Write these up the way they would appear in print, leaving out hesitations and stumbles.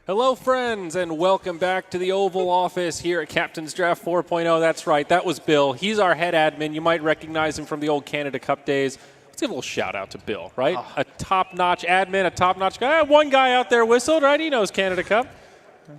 Hello, friends, and welcome back to the Oval Office here at Captain's Draft 4.0. That's right, that was Bill. He's our head admin. You might recognize him from the old Canada Cup days. Let's give a little shout out to Bill, right? Oh. A top-notch admin, a top-notch guy. One guy out there whistled, right? He knows Canada Cup.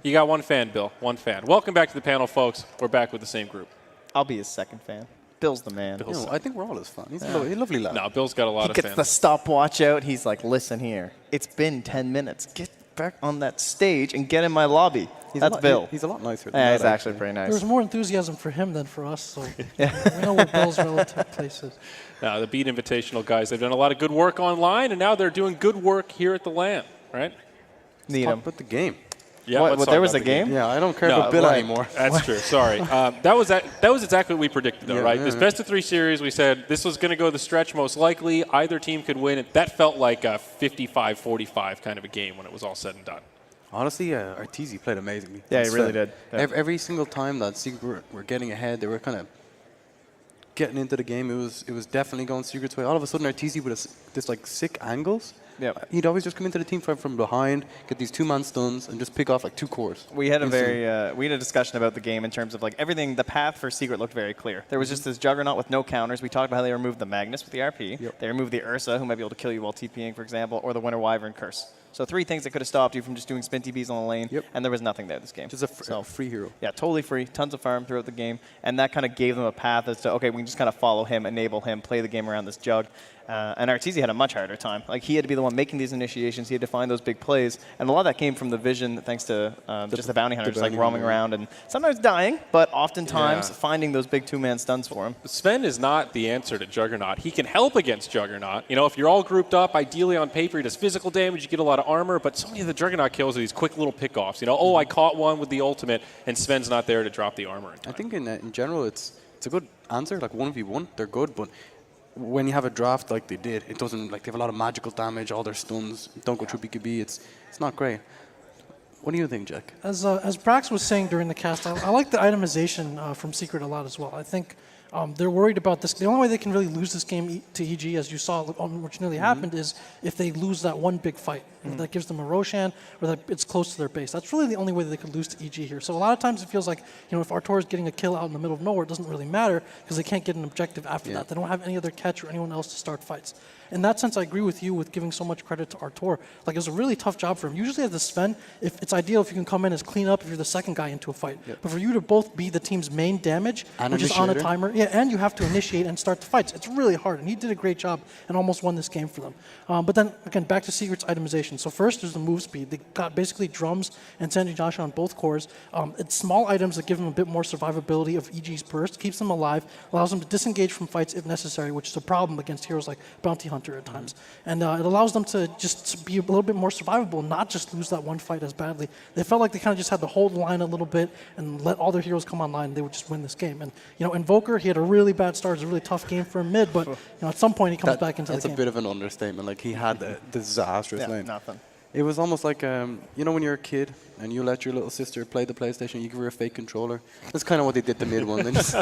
You got one fan, Bill, one fan. Welcome back to the panel, folks. We're back with the same group. I'll be his second fan. Bill's the man. I think we're all his fans. He's a lovely lad. No, Bill's got a lot of fans. He gets the stopwatch out. He's like, listen here. It's been 10 minutes. Get back on that stage and get in my lobby. That's Bill. He's a lot nicer. Yeah, he's actually pretty nice. There's more enthusiasm for him than for us, so we know where Bill's relative place is. Now, the Beat Invitational guys, they've done a lot of good work online, and now they're doing good work here at the LAN, right? Let's talk about the game. Yeah, what there was a game? Yeah, I don't care about Bill anymore. That's true. Sorry. That was exactly what we predicted, though, right? This best-of-3 series, we said this was going to go the stretch most likely. Either team could win. That felt like a 55-45 kind of a game when it was all said and done. Honestly, Arteezy played amazingly. Yeah, he really did. Yeah. Every single time that Secret were getting ahead, they were kind of getting into the game. It was definitely going Secret's way. All of a sudden, Arteezy with this like sick angles. Yeah, he'd always just come into the team from behind, get these two-man stuns, and just pick off like two cores. We had a discussion about the game in terms of like everything. The path for Secret looked very clear. There was just this Juggernaut with no counters. We talked about how they removed the Magnus with the RP. Yep. They removed the Ursa, who might be able to kill you while TPing, for example, or the Winter Wyvern Curse. So 3 things that could have stopped you from just doing spin TPs on the lane, and there was nothing there this game. Just a free hero. Yeah, totally free, tons of farm throughout the game, and that kind of gave them a path as to, okay, we can just kind of follow him, enable him, play the game around this Jug. And Arteezy had a much harder time. Like, he had to be the one making these initiations. He had to find those big plays. And a lot of that came from the vision, thanks to just the bounty hunters, like roaming around and sometimes dying, but oftentimes finding those big two-man stuns for him. Sven is not the answer to Juggernaut. He can help against Juggernaut. You know, if you're all grouped up, ideally on paper, he does physical damage, you get a lot of armor, but so many of the Juggernaut kills are these quick little pickoffs. You know, oh, I caught one with the ultimate, and Sven's not there to drop the armor in time. I think in general, it's a good answer. Like 1v1, they're good, but when you have a draft like they did, it doesn't, like, they have a lot of magical damage, all their stuns don't go through BKB. It's not great. What do you think, Jack? As Brax was saying during the cast, I like the itemization from Secret a lot as well. I think they're worried about this. The only way they can really lose this game to EG, as you saw, which nearly happened, is if they lose that one big fight. That gives them a Roshan, or that it's close to their base. That's really the only way that they could lose to EG here. So a lot of times it feels like, you know, if Artur is getting a kill out in the middle of nowhere, it doesn't really matter because they can't get an objective after that. They don't have any other catch or anyone else to start fights. In that sense, I agree with you with giving so much credit to Artur. Like, it was a really tough job for him. Usually as the Sven, if it's ideal if you can come in as clean up if you're the second guy into a fight. But for you to both be the team's main damage, which is on a timer, and you have to initiate and start the fights, it's really hard. And he did a great job and almost won this game for them. But then, again, back to Secret's itemization. So first, there's the move speed. They got basically drums and Sandy Joshua on both cores. It's small items that give them a bit more survivability of EG's burst, keeps them alive, allows them to disengage from fights if necessary, which is a problem against heroes like Bounty Hunter at times. And it allows them to just be a little bit more survivable, not just lose that one fight as badly. They felt like they kind of just had to hold the line a little bit and let all their heroes come online, and they would just win this game. And, you know, Invoker, he had a really bad start. It was a really tough game for him mid, but, you know, at some point he comes back into the game. That's a bit of an understatement. Like, he had a disastrous lane. Nothing. It was almost like, you know, when you're a kid and you let your little sister play the PlayStation, you give her a fake controller. That's kind of what they did to mid one. They just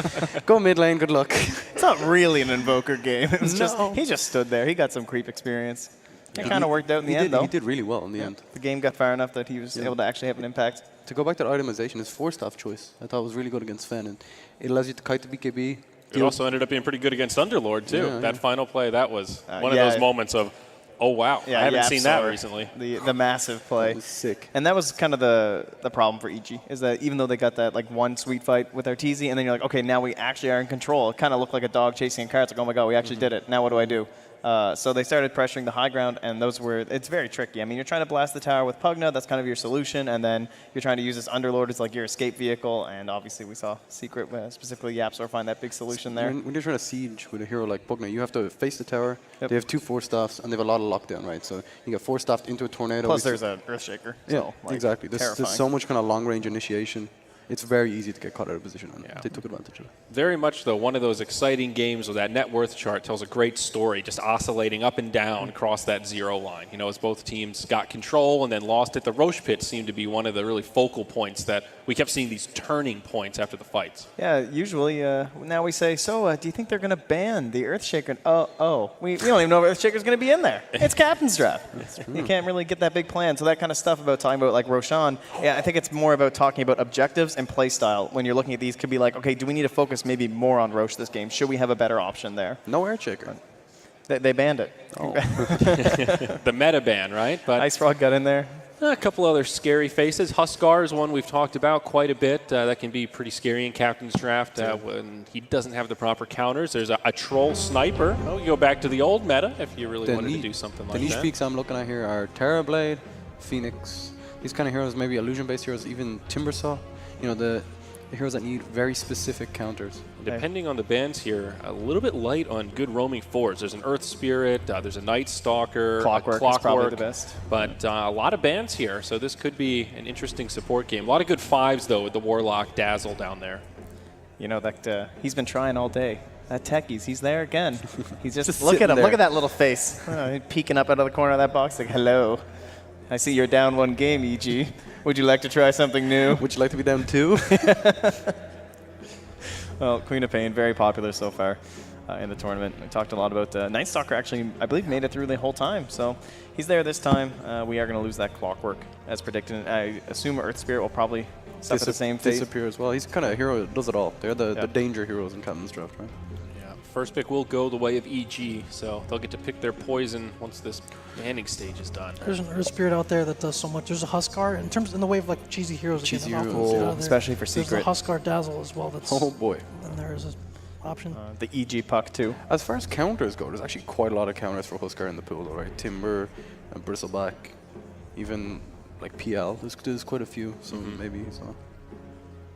go mid lane, good luck. It's not really an Invoker game. It was he just stood there. He got some creep experience. It kind of worked out in the end, though. He did really well in the end. The game got far enough that he was able to actually have an impact. To go back to the itemization, his 4-staff choice, I thought was really good against Sven. And it allows you to kite the BKB. It also ended up being pretty good against Underlord, too. That final play, that was one of those moments of, oh, wow. I haven't seen that recently. The massive play. That was sick. And that was kind of the problem for EG, is that even though they got that like one sweet fight with Arteezy, and then you're like, okay, now we actually are in control. It kind of looked like a dog chasing a car. It's like, oh my God, we actually did it. Now what do I do? So they started pressuring the high ground, and those were, it's very tricky. I mean, you're trying to blast the tower with Pugna, that's kind of your solution, and then you're trying to use this Underlord as like your escape vehicle, and obviously we saw Secret, specifically Yapsor, find that big solution there. When you're trying to siege with a hero like Pugna, you have to face the tower, they have 2 4-staffs, and they have a lot of lockdown, right? So you get 4-staffed into a tornado. Plus there's an Earthshaker. Yeah, so, like, exactly. There's so much kind of long-range initiation. it's very easy to get caught out of position, and they took advantage of it. Very much, though, one of those exciting games where that net worth chart tells a great story, just oscillating up and down across that 0 line. You know, as both teams got control and then lost it. The Roche pit seemed to be one of the really focal points that we kept seeing these turning points after the fights. Yeah, usually now we say, so do you think they're going to ban the Earthshaker? We don't even know if Earthshaker's going to be in there. It's Captain's Draft. You can't really get that big plan. So that kind of stuff about talking about like Roshan, yeah, I think it's more about talking about objectives and play style. When you're looking at these, could be like, okay, do we need to focus maybe more on Roche this game? Should we have a better option there? No Earthshaker. They banned it. Oh. The meta ban, right? But Ice Frog got in there. a couple other scary faces. Huskar is one we've talked about quite a bit. That can be pretty scary in Captain's Draft when he doesn't have the proper counters. There's a Troll Sniper. Oh, you go back to the old meta if you really wanted to do something like that. The niche peaks I'm looking at here are Terrorblade, Phoenix, these kind of heroes, maybe illusion-based heroes, even Timbersaw. You know, the heroes that need very specific counters. Depending on the bans here, a little bit light on good roaming fours. There's an Earth Spirit, there's a Night Stalker, Clockwork is probably the best. But a lot of bans here, so this could be an interesting support game. A lot of good 5s, though, with the Warlock Dazzle down there. You know, that he's been trying all day. That Techies, he's there again. He's just look sitting at him. there. Look at that little face. Peeking up out of the corner of that box like, hello. I see you're down 1 game, EG. Would you like to try something new? Would you like to be down 2? Well, Queen of Pain, very popular so far in the tournament. We talked a lot about Night Stalker actually, I believe, made it through the whole time. So he's there this time. We are going to lose that Clockwork as predicted. I assume Earth Spirit will probably suffer the same fate. Disappear as well. He's kind of a hero that does it all. They're the danger heroes in Captain's Draft, right? Yeah, first pick will go the way of EG, so they'll get to pick their poison once this banning stage is done. There's an Earth Spirit out there that does so much. There's a Huskar in the way of like cheesy heroes. Cheesy again, heroes. Especially for Secret. There's the Huskar Dazzle as well. That's Oh boy. And there is an option. The EG Puck, too. As far as counters go, there's actually quite a lot of counters for Huskar in the pool, though, right? Timber, Bristleback, even like PL. There's quite a few, so maybe. So.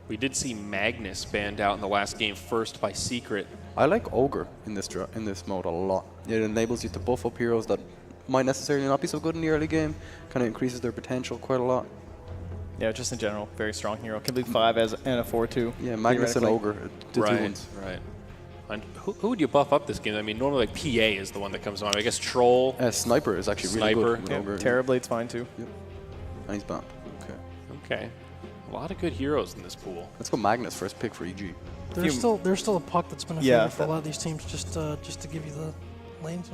We did see Magnus banned out in the last game first by Secret. I like Ogre in this mode a lot. It enables you to buff up heroes that might necessarily not be so good in the early game. Kind of increases their potential quite a lot. Yeah, just in general, very strong hero. Can lead 5 and a 4/2. Yeah, Magnus and Ogre. The two ones. Right. And who would you buff up this game? I mean, normally like PA is the one that comes on. I guess Troll. Sniper is actually really good. with Yeah, Ogre. Terrorblade's fine, too. Yep. And he's banned. Okay. Okay. A lot of good heroes in this pool. Let's go Magnus first pick for EG. There's still a puck that's been a favorite for a lot of these teams, just to give you the lanes.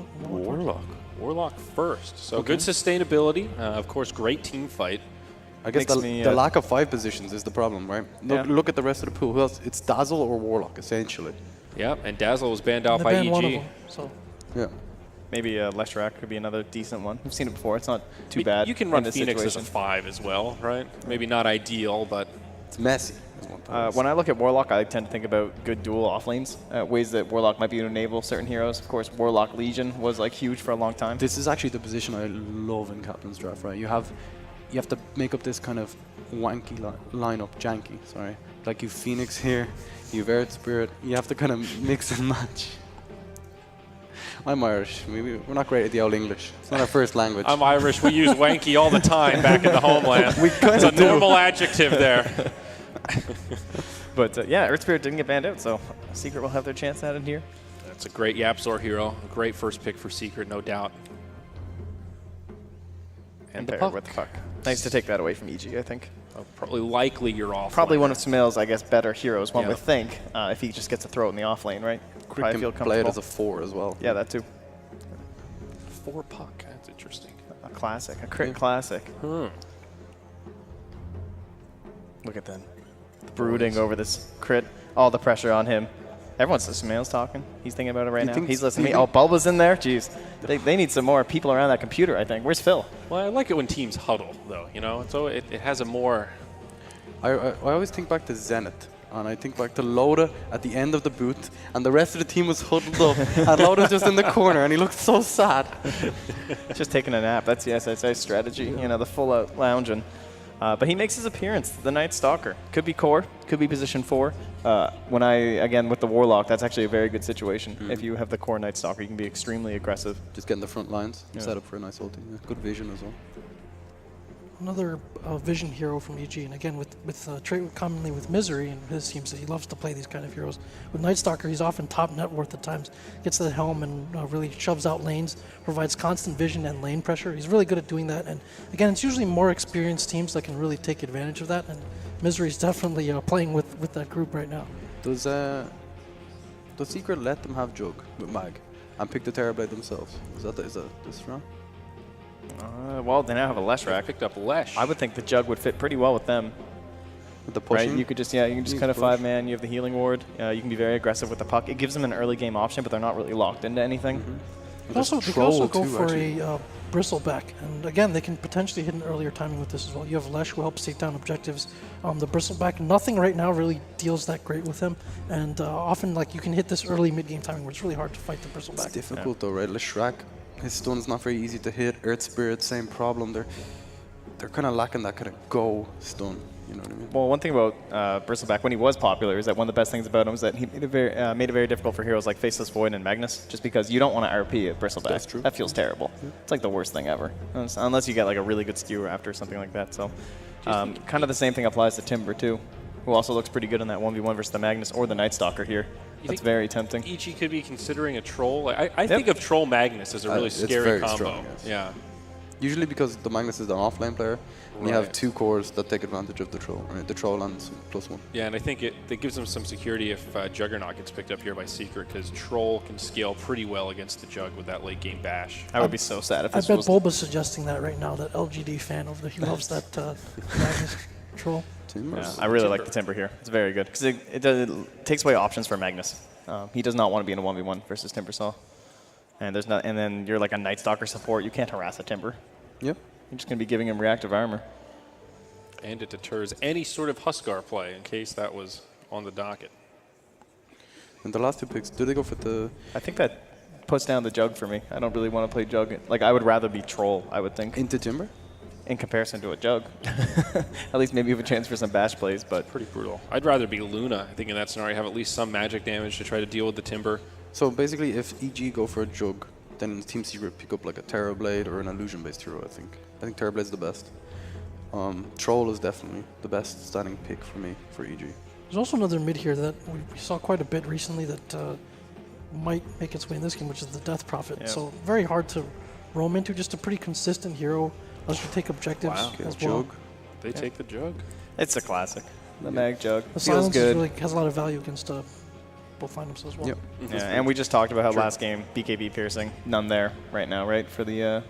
Warlock first. So good sustainability. Of course, great team fight. I guess the lack of 5 positions is the problem, right? Look at the rest of the pool. Who else? It's Dazzle or Warlock, essentially. Yeah, and Dazzle was banned out They by banned EG. one of them, so. Yeah. Maybe Leshrac could be another decent one. We've seen it before. It's not too bad. You can run in this Phoenix situation. as a 5 as well, right? Maybe not ideal, but It's messy. When I look at Warlock, I tend to think about good dual offlanes, ways that Warlock might be able to enable certain heroes. Of course, Warlock Legion was like huge for a long time. This is actually the position I love in Captain's Draft, right? You have to make up this kind of wanky lineup, janky, sorry. Like you Phoenix here, you Earth Spirit. You have to kind of mix and match. I'm Irish. We're not great at the old English. It's not our first language. I'm Irish. We use wanky all the time back in the homeland. It's a normal adjective there. But yeah, Earth Spirit didn't get banned out, so Secret will have their chance at it here. That's a great Yapzor hero. A great first pick for Secret, no doubt. And the paired puck. with the puck. Nice to take that away from EG, I think. Probably likely you're off. Probably one of Smail's, I guess, better heroes, one Yeah. would think, if he just gets to throw it in the off lane, right? Quick Probably can feel play it as a comfortable. 4 as well. Yeah, that too. 4 puck. That's interesting. A classic, a crit classic. Hmm. Look at them. Brooding over this crit. All the pressure on him. Everyone's Smail's talking. He's thinking about it right now. He's listening to me. Oh, Bulba's in there? Jeez. They need some more people around that computer, I think. Where's Phil? Well, I like it when teams huddle, though. You know, so it has a more. I always think back to Zenith, and I think back to Loda at the end of the booth, and the rest of the team was huddled up, and Loda's just in the corner, and he looked so sad. Just taking a nap. That's the SSA strategy, you know, the full-out lounging. But he makes his appearance, the Night Stalker. Could be core, could be position 4. Again, with the Warlock, that's actually a very good situation. If you have the core Night Stalker, you can be extremely aggressive. Just getting the front lines, set up for a nice ulti. Yeah, good vision as well. another vision hero from EG, and again with trait commonly with Misery and his teams that he loves to play these kind of heroes. With Night Stalker, he's often top net worth at times. Gets the helm and really shoves out lanes, provides constant vision and lane pressure. He's really good at doing that. And again, it's usually more experienced teams that can really take advantage of that. And Misery's definitely playing with that group right now. Does Secret let them have Jug with Mag and pick the Terrorblade themselves? Is that this wrong? Well, they now have a Leshrac. Picked up Lesh. I would think the Jug would fit pretty well with them. With the pushing? Right? You can just kind of 5-man. You have the healing ward. You can be very aggressive with the puck. It gives them an early game option, but they're not really locked into anything. They can also go for a Bristleback, and again, they can potentially hit an earlier timing with this as well. You have Lesh who helps take down objectives. The Bristleback, nothing right now really deals that great with him, and often like you can hit this early mid-game timing where it's really hard to fight the Bristleback. It's difficult though, right? Leshrac, his stun's not very easy to hit. Earth Spirit, same problem. They're kind of lacking that kind of go stun. You know what I mean? Well, one thing about Bristleback when he was popular is that one of the best things about him was that he made it very difficult for heroes like Faceless Void and Magnus, just because you don't want to RP at Bristleback. That's true. That feels terrible. Yeah. It's like the worst thing ever, unless you get like a really good skewer after something like that. So, kind of the same thing applies to Timber too, who also looks pretty good in that 1v1 versus the Magnus or the Night Stalker here. That's very tempting. EG could be considering a Troll. I think of Troll Magnus as a really scary combo. Strong, yes. Yeah. Usually because the Magnus is an offlane player, and you have 2 cores that take advantage of the Troll, right? The Troll and +1. Yeah, and I think it gives them some security if Juggernaut gets picked up here by Secret, because Troll can scale pretty well against the Jug with that late game bash. I would be so sad if I this bet was... Bulba's suggesting that right now, that LGD fan over there. He loves that Magnus Troll. Yeah, I really like the Timber here. It's very good, because it takes away options for Magnus. He does not want to be in a 1v1 versus Timbersaw. And then you're like a Night Stalker support. You can't harass a Timber. Yep. You're just going to be giving him reactive armor. And it deters any sort of Huskar play, in case that was on the docket. And the last 2 picks, do they go for the... I think that puts down the Jug for me. I don't really want to play Jug. Like, I would rather be Troll, I would think. Into Timber? In comparison to a Jug. At least maybe you have a chance for some bash plays, but... Pretty brutal. I'd rather be Luna. I think in that scenario, have at least some magic damage to try to deal with the Timber. So basically, if EG go for a Jug, then Team Secret pick up like a Terrorblade or an Illusion-based hero, I think. I think Terrorblade's the best. Troll is definitely the best standing pick for me for EG. There's also another mid here that we saw quite a bit recently that might make its way in this game, which is the Death Prophet. Yeah. So very hard to roam into, just a pretty consistent hero. Lets you take objectives as well. Jug. They take the Jug. It's a classic. The Mag Jug. The Feels silence good. really has a lot of value against both lineups as well. Yep. Yeah, and we just talked about how last game, BKB piercing, none there right now, right, for the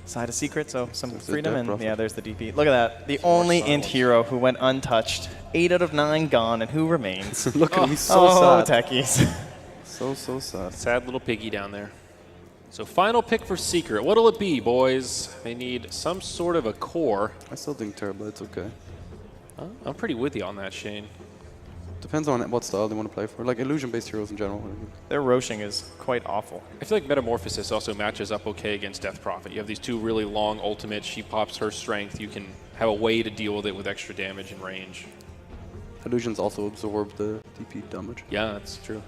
side of Secret, so some freedom, and yeah, there's the DP. Look at that. The only int hero who went untouched. 8 out of 9 gone, and who remains? Look at him, he's so sad. Techies. So sad. Sad little piggy down there. So final pick for Secret. What'll it be, boys? They need some sort of a core. I still think Terrorblade's okay. I'm pretty with you on that, Shane. Depends on what style they want to play for. Like illusion-based heroes in general. Their roshing is quite awful. I feel like Metamorphosis also matches up okay against Death Prophet. You have these 2 really long ultimates. She pops her strength. You can have a way to deal with it with extra damage and range. Illusions also absorb the DP damage. Yeah, that's true.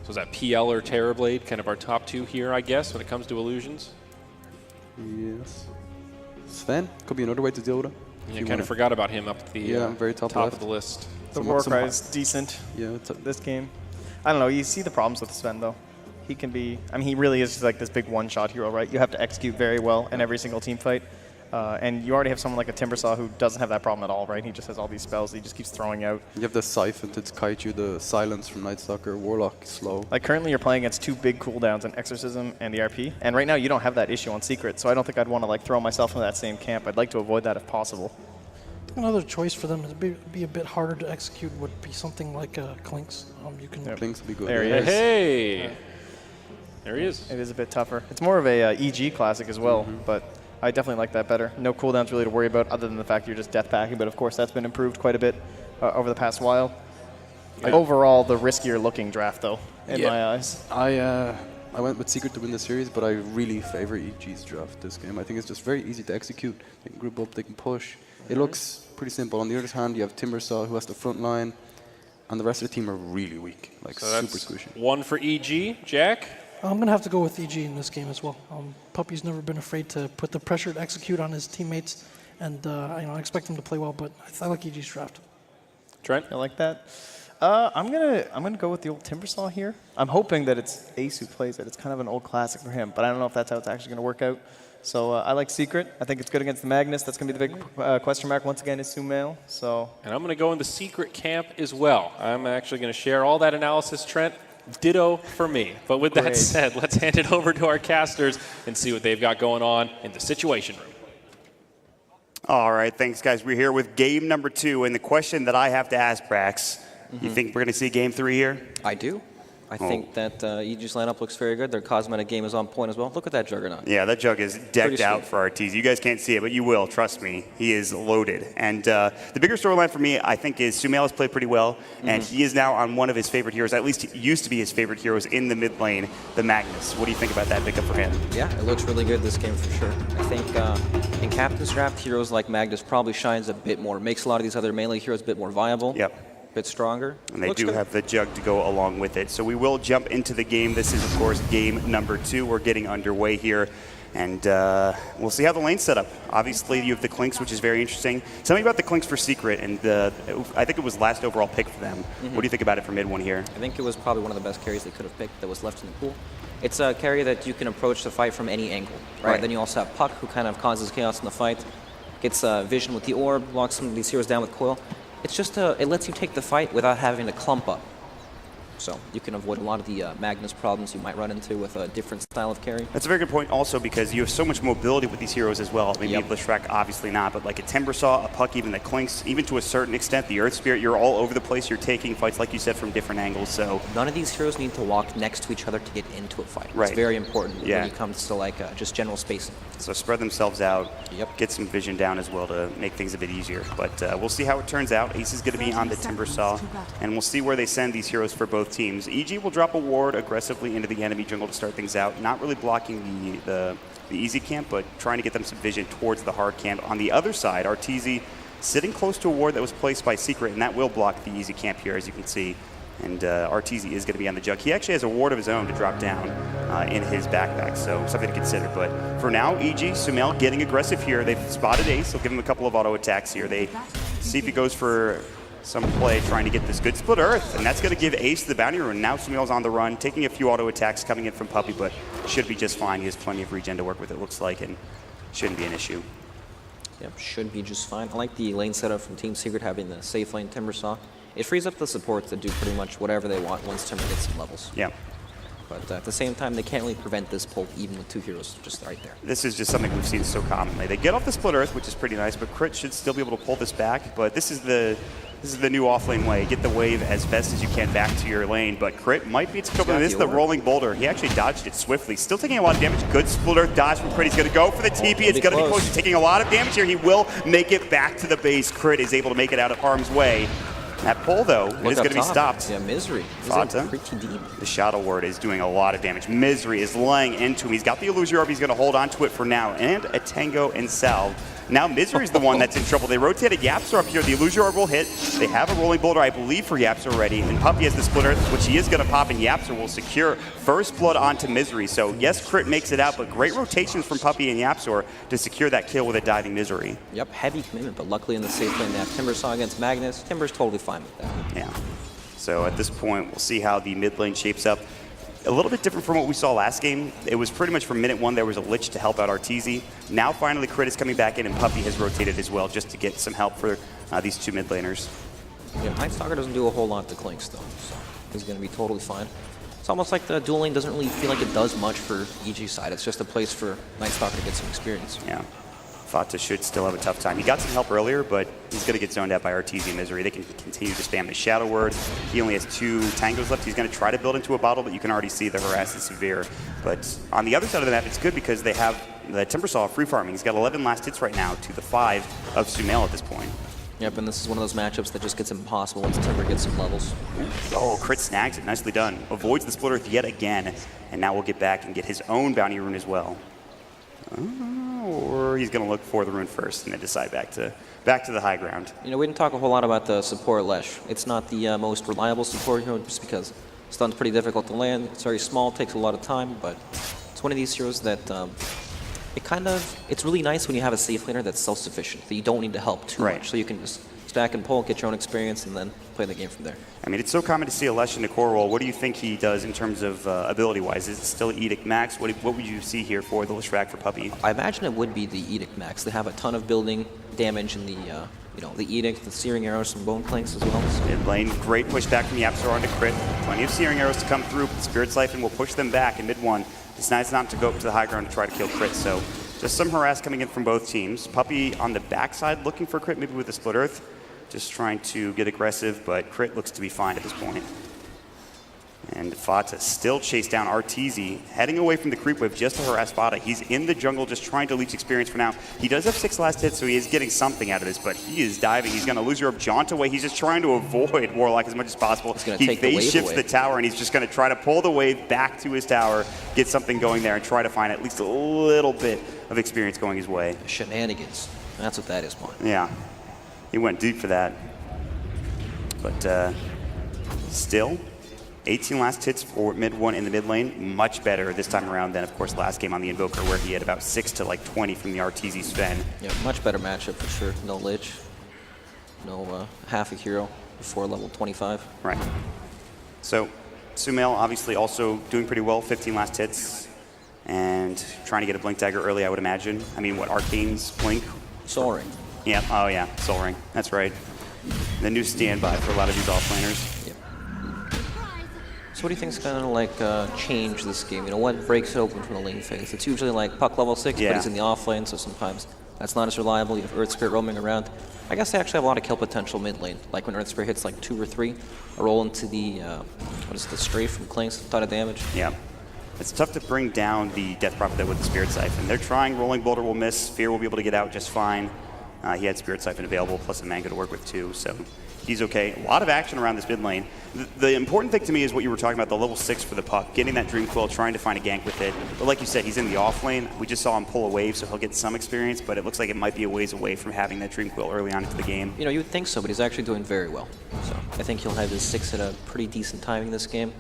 So is that PL or Terrorblade kind of our top 2 here, I guess, when it comes to illusions? Yes. Sven could be another way to deal with it. You kind of forgot about him up at the very top of the list. The Warcry is decent this game. I don't know. You see the problems with Sven, though. He can be... I mean, he really is just like this big one-shot hero, right? You have to execute very well in every single team fight. And you already have someone like a Timbersaw who doesn't have that problem at all, right? He just has all these spells he just keeps throwing out. You have the Siphon, it's Kaiju, the Silence from Night Stalker, Warlock, slow. Like currently you're playing against 2 big cooldowns in Exorcism and the RP. And right now you don't have that issue on Secret, so I don't think I'd want to like throw myself into that same camp. I'd like to avoid that if possible. Another choice for them to be a bit harder to execute would be something like Clinks. You can Clinks would be good. There he is. Hey! Yeah. There he is. It is a bit tougher. It's more of a EG classic as well, but I definitely like that better. No cooldowns really to worry about other than the fact you're just death packing, but of course that's been improved quite a bit over the past while. Yeah. Overall, the riskier looking draft though, in my eyes. I went with Secret to win the series, but I really favor EG's draft this game. I think it's just very easy to execute. They can group up, they can push. It looks pretty simple. On the other hand, you have Timbersaw who has the front line, and the rest of the team are really weak, like so super squishy. 1 for EG, Jack. I'm going to have to go with EG in this game as well. Puppy's never been afraid to put the pressure to execute on his teammates, and I expect him to play well, but I like EG's draft. Trent? I like that. I'm gonna go with the old Timbersaw here. I'm hoping that it's Ace who plays it. It's kind of an old classic for him, but I don't know if that's how it's actually going to work out. So I like Secret. I think it's good against the Magnus. That's going to be the big question mark once again is Sumail. So. And I'm going to go in the Secret camp as well. I'm actually going to share all that analysis, Trent. Ditto for me. But with that said, let's hand it over to our casters and see what they've got going on in the Situation Room. All right, thanks, guys. We're here with game number 2, and the question that I have to ask, Brax, you think we're going to see game 3 here? I do. I think that EG's lineup looks very good. Their cosmetic game is on point as well. Look at that Juggernaut. Yeah, that Jug is decked out for RTZ. You guys can't see it, but you will. Trust me. He is loaded. And the bigger storyline for me, I think, is Sumail has played pretty well, and he is now on one of his favorite heroes. At least he used to be his favorite heroes in the mid lane, the Magnus. What do you think about that pickup for him? Yeah, it looks really good this game for sure. I think in Captain's Draft, heroes like Magnus probably shines a bit more. Makes a lot of these other melee heroes a bit more viable. Yep. Bit stronger. And they do have the Jug to go along with it. So we will jump into the game. This is, of course, game number 2. We're getting underway here. And we'll see how the lane's set up. Obviously, you have the Clinks, which is very interesting. Tell me about the Clinks for Secret. And I think it was last overall pick for them. What do you think about it for mid 1 here? I think it was probably one of the best carries they could have picked that was left in the pool. It's a carry that you can approach the fight from any angle. Right? Then you also have Puck, who kind of causes chaos in the fight. Gets vision with the orb, locks some of these heroes down with coil. It's just it lets you take the fight without having to clump up. So you can avoid a lot of the Magnus problems you might run into with a different style of carry. That's a very good point also because you have so much mobility with these heroes as well. Maybe Leshrac, obviously not, but like a Timbersaw, a Puck, even the Clinks, even to a certain extent, the Earth Spirit, you're all over the place. You're taking fights, like you said, from different angles. So none of these heroes need to walk next to each other to get into a fight. Right. It's very important when it comes to like just general spacing. So spread themselves out, get some vision down as well to make things a bit easier. But we'll see how it turns out. Ace is going to be on the Timbersaw, and we'll see where they send these heroes for both teams. EG will drop a ward aggressively into the enemy jungle to start things out, not really blocking the easy camp, but trying to get them some vision towards the hard camp. On the other side, RTZ sitting close to a ward that was placed by Secret, and that will block the easy camp here, as you can see. And RTZ is going to be on the Jug. He actually has a ward of his own to drop down in his backpack, so something to consider. But for now, EG, Sumail getting aggressive here. They've spotted Ace. They'll give him a couple of auto attacks here. They see if he goes for some play trying to get this good split Earth, and that's going to give Ace the bounty rune. Now Sumail's on the run, taking a few auto attacks coming in from Puppy, but should be just fine. He has plenty of regen to work with, it looks like, and shouldn't be an issue. Yep, should be just fine. I like the lane setup from Team Secret having the safe lane Timbersaw. It frees up the supports to do pretty much whatever they want once Timber gets some levels. Yeah. But at the same time, they can't really prevent this pull even with 2 heroes just right there. This is just something we've seen so commonly. They get off the split Earth, which is pretty nice, but Crit should still be able to pull this back. But this is the new offlane way. Get the wave as best as you can back to your lane, but Crit might be its equivalent. This is the rolling boulder. He actually dodged it swiftly. Still taking a lot of damage. Good split Earth dodge from Crit. He's going to go for the TP. It's going to be close. He's taking a lot of damage here. He will make it back to the base. Crit is able to make it out of harm's way. That pull, though, is going to be stopped. Yeah, Misery. Fata, pretty deep. the Shadow Word is doing a lot of damage. Misery is laying into him. He's got the Illusion Orb. He's going to hold on to it for now. And a Tango and Salve. Now Misery is the one that's in trouble. They rotated Yapsor up here. The Illusion Orb will hit. They have a Rolling Boulder, I believe, for Yapsor already. And Puppy has the Split Earth, which he is going to pop, and Yapsor will secure first blood onto Misery. So, yes, Crit makes it out, but great rotations from Puppy and Yapsor to secure that kill with a diving Misery. Yep, heavy commitment, but luckily in the safe lane they have Timbersaw against Magnus. Timber's totally fine with that. Yeah. So at this point, we'll see how the mid lane shapes up. A little bit different from what we saw last game. It was pretty much from minute 1 there was a Lich to help out RTZ. Now finally Crit is coming back in, and Puppy has rotated as well just to get some help for these 2 mid laners. Yeah, Nightstalker doesn't do a whole lot to Clinks though, so he's going to be totally fine. It's almost like the dual lane doesn't really feel like it does much for EG side. It's just a place for Nightstalker to get some experience. Yeah. Fata should still have a tough time. He got some help earlier, but he's going to get zoned out by RTZ and Misery. They can continue to spam the Shadow Word. He only has 2 Tangos left. He's going to try to build into a bottle, but you can already see the harass is severe. But on the other side of the map, it's good because they have the Timbersaw free farming. He's got 11 last hits right now to the 5 of Sumail at this point. Yep, and this is one of those matchups that just gets impossible once Timber gets some levels. Oh, Crit snags it. Nicely done. Avoids the Split Earth yet again, and now we'll get back and get his own bounty rune as well. Or he's going to look for the rune first and then decide back to the high ground. You know, we didn't talk a whole lot about the support Lesh. It's not the most reliable support hero just because Stun's pretty difficult to land. It's very small, takes a lot of time, but it's one of these heroes that it's really nice when you have a safe laner that's self-sufficient, that you don't need to help too much. So you can just stack and pull, get your own experience, and then play the game from there. I mean, it's so common to see Alesh in the core role. What do you think he does in terms of ability-wise? Is it still Edict Max? What would you see here for the Leshrac for Puppey? I imagine it would be the Edict Max. They have a ton of building damage in the the Edict, the Searing Arrows, some Bone Clanks as well. So. Mid lane, great pushback from Yapzor onto Crit. Plenty of Searing Arrows to come through. Spirit Siphon will push them back in mid one. It's nice not to go up to the high ground to try to kill Crit, so just some harass coming in from both teams. Puppey on the backside looking for Crit, maybe with a Split Earth. Just trying to get aggressive, but Crit looks to be fine at this point. And Fata still chase down Arteezy, heading away from the creep wave just to harass Fata. He's in the jungle just trying to leech experience for now. He does have 6 last hits, so he is getting something out of this, but he is diving. He's going to lose Europe, jaunt away. He's just trying to avoid Warlock as much as possible. He phase shifts the tower, and he's just going to try to pull the wave back to his tower, get something going there, and try to find at least a little bit of experience going his way. Shenanigans. That's what that is, Mon. Yeah. He went deep for that. But still, 18 last hits for mid one in the mid lane. Much better this time around than, of course, last game on the Invoker, where he had about 6 to like 20 from the Arteezy Sven. Yeah, much better matchup for sure. No Lich. No half a hero before level 25. Right. So, Sumail obviously also doing pretty well, 15 last hits. And trying to get a Blink Dagger early, I would imagine. I mean, what, Arcane's Blink? Soul Ring. Yeah, oh yeah, Soul Ring. That's right. The new standby for a lot of these offlaners. Yep. So what do you think's going to like change this game? You know, what breaks it open from the lane phase? It's usually like Puck level 6, but he's in the off lane, so sometimes that's not as reliable. You have Earth Spirit roaming around. I guess they actually have a lot of kill potential mid lane. Like when Earth Spirit hits like 2 or 3, a roll into the, the Strafe from Clanks, a ton of damage. Yeah. It's tough to bring down the Death Prophet there with the Spirit Siphon. They're trying, Rolling Boulder will miss, Fear will be able to get out just fine. He had Spirit Siphon available, plus a Mango to work with too, so he's okay. A lot of action around this mid lane. The important thing to me is what you were talking about, the level 6 for the Puck, getting that Dream Quill, trying to find a gank with it. But like you said, he's in the off lane. We just saw him pull a wave, so he'll get some experience, but it looks like it might be a ways away from having that Dream Quill early on into the game. You know, you would think so, but he's actually doing very well. So I think he'll have his 6 at a pretty decent timing this game.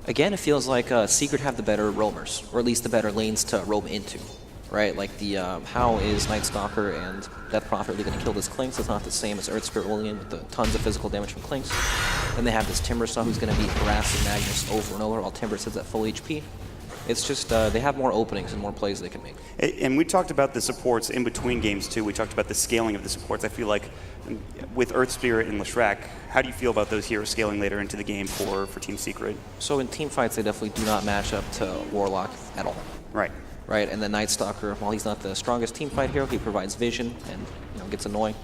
Again, it feels like Secret have the better roamers, or at least the better lanes to roam into. Right, like the how is Night Stalker and Death Prophet really going to kill this Clinks? It's not the same as Earth Spirit rolling in with the tons of physical damage from Clinks. Then they have this Timbersaw who's going to be harassing Magnus over and over while Timber sits at full HP. It's just they have more openings and more plays they can make. And we talked about the supports in between games too. We talked about the scaling of the supports. I feel like with Earth Spirit and Leshrac, how do you feel about those heroes scaling later into the game for Team Secret? So in team fights, they definitely do not match up to Warlock at all. Right. Right, and the Night Stalker, while he's not the strongest team fight hero, he provides vision and gets annoying.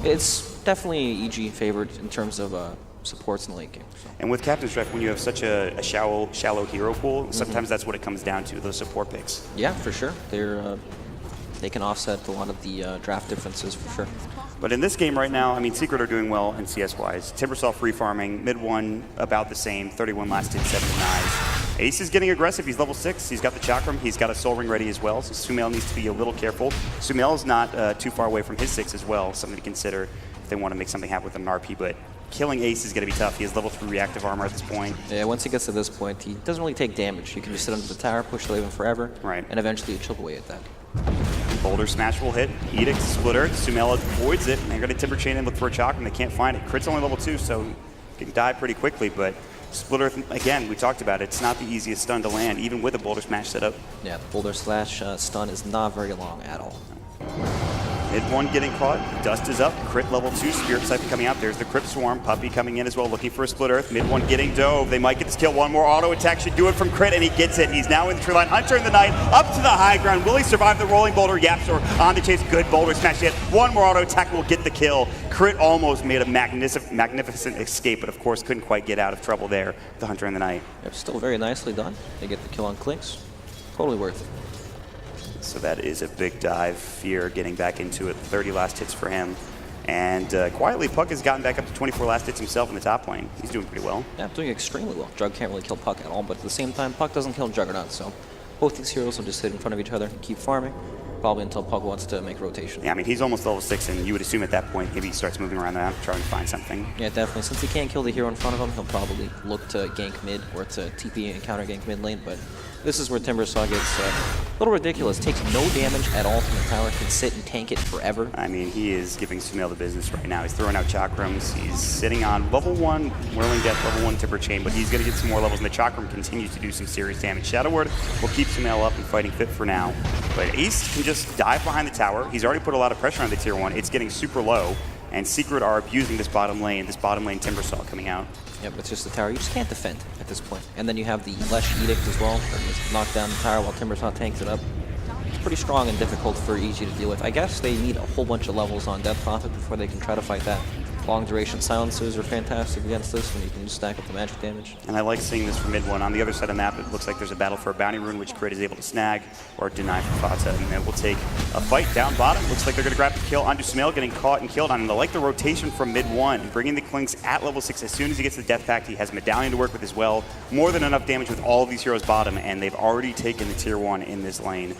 It's definitely EG favored in terms of supports in the late game. So. And with Captain's Draft, when you have such a shallow hero pool, sometimes that's what it comes down to, those support picks. Yeah, for sure. They can offset a lot of the draft differences for sure. But in this game right now, I mean, Secret are doing well in CS-wise. Timbersaw free farming, mid one about the same, 31 last hit, 79. Ace is getting aggressive. He's level 6. He's got the Chakram. He's got a Soul Ring ready as well. So Sumail needs to be a little careful. Sumail is not too far away from his 6 as well. Something to consider if they want to make something happen with an RP. But killing Ace is going to be tough. He has level 3 reactive armor at this point. Yeah, once he gets to this point, he doesn't really take damage. You can just sit under the tower, push the wave in forever, right, and eventually you chip away at that. Boulder Smash will hit. Edict, Splitter. Sumail avoids it. They're going to Timber Chain and look for a Chakram. They can't find it. Crit's only level 2, so he can die pretty quickly. But Splitter, again, we talked about it. It's not the easiest stun to land, even with a Boulder Smash setup. Yeah, the Boulder Slash stun is not very long at all. Mid one getting caught. Dust is up. Crit level 2. Spirit Siphon coming out. There's the Crypt Swarm. Puppey coming in as well, looking for a Split Earth. Mid one getting dove. They might get this kill. One more auto attack should do it from Crit, and he gets it. He's now in the tree line. Hunter in the night. Up to the high ground. Will he survive the rolling boulder? Yapzor on the chase. Good Boulder Smash hit. One more auto attack will get the kill. Crit almost made a magnificent escape, but of course couldn't quite get out of trouble there. The Hunter in the night. Yep, still very nicely done. They get the kill on Clinks. Totally worth it. So that is a big dive. Fear getting back into it. 30 last hits for him. And quietly, Puck has gotten back up to 24 last hits himself in the top lane. He's doing pretty well. Yeah, doing extremely well. Jug can't really kill Puck at all, but at the same time, Puck doesn't kill Juggernaut, so both these heroes will just sit in front of each other and keep farming. probably until Pug wants to make rotation. Yeah, I mean, he's almost level 6, and you would assume at that point maybe he starts moving around the map trying to find something. Yeah, definitely. Since he can't kill the hero in front of him, he'll probably look to gank mid or to TP and counter gank mid lane, but this is where Timbersaw gets a little ridiculous. Takes no damage at all from the tower, can sit and tank it forever. I mean, he is giving Sumail the business right now. He's throwing out chakrams. He's sitting on level 1 Whirling Death, level 1 Timber Chain, but he's going to get some more levels, and the chakram continues to do some serious damage. Shadow Word will keep Sumail up and fighting fit for now, but Ace can just dive behind the tower. He's already put a lot of pressure on the tier 1. It's getting super low, and Secret are abusing this bottom lane Timbersaw coming out. Yep, it's just the tower. You just can't defend at this point. And then you have the Lesh Edict as well, that just knock down the tower while Timbersaw tanks it up. It's pretty strong and difficult for EG to deal with. I guess they need a whole bunch of levels on Death Prophet before they can try to fight that. Long duration silencers are fantastic against this when you can just stack up the magic damage. And I like seeing this from mid 1. On the other side of the map, it looks like there's a battle for a bounty rune, which Crit is able to snag or deny for Fata. And then we'll take a fight down bottom. Looks like they're going to grab the kill onto Sumail, getting caught and killed on. And I like the rotation from mid 1, bringing the Clinks at level 6. As soon as he gets the Death Pact, he has Medallion to work with as well. More than enough damage with all of these heroes bottom, and they've already taken the tier 1 in this lane.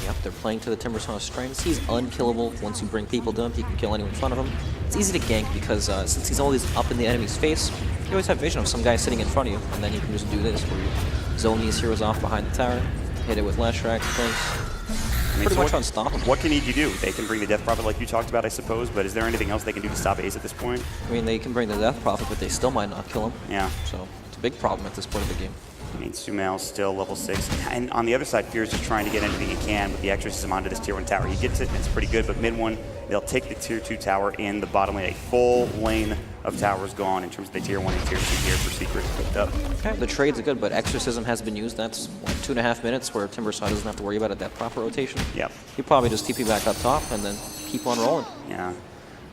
Yep, they're playing to the Timbersaw's strengths. He's unkillable. Once you bring people to him, he can kill anyone in front of him. It's easy to gank because since he's always up in the enemy's face, you always have vision of some guy sitting in front of you, and then you can just do this where you zone these heroes off behind the tower, hit it with Leshrac, things. Pretty much unstoppable. What can EG do? They can bring the Death Prophet like you talked about, I suppose, but is there anything else they can do to stop Ace at this point? I mean, they can bring the Death Prophet, but they still might not kill him. Yeah. So it's a big problem at this point of the game. I mean, Sumail still level 6. And on the other side, Fear's just trying to get anything he can with the Exorcism onto this tier 1 tower. He gets it, and it's pretty good, but mid 1, they'll take the tier 2 tower in the bottom lane. A full lane of towers gone in terms of the tier 1 and tier 2 here for Secret picked up. Okay, the trades are good, but Exorcism has been used. That's what, 2.5 minutes where Timbersaw doesn't have to worry about it, that proper rotation. Yep. You probably just TP back up top and then keep on rolling. Yeah.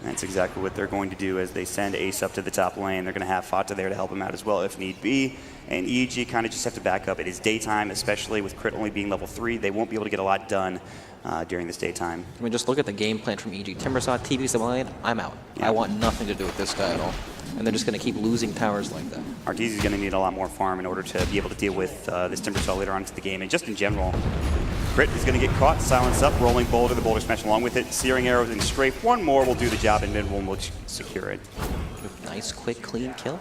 That's exactly what they're going to do as they send Ace up to the top lane. They're going to have Fata there to help him out as well if need be. And EG kind of just have to back up. It is daytime, especially with Crit only being level 3. They won't be able to get a lot done during this daytime. I mean, just look at the game plan from EG. Timbersaw TP's the lane, I'm out. Yeah. I want nothing to do with this guy at all. And they're just going to keep losing towers like that. Arteezy is going to need a lot more farm in order to be able to deal with this Timbersaw later on into the game. And just in general, Crit is going to get caught, silence up, rolling boulder, the boulder smash along with it, searing arrows and strafe. One more will do the job, and mid one will secure it. Nice, quick, clean kill.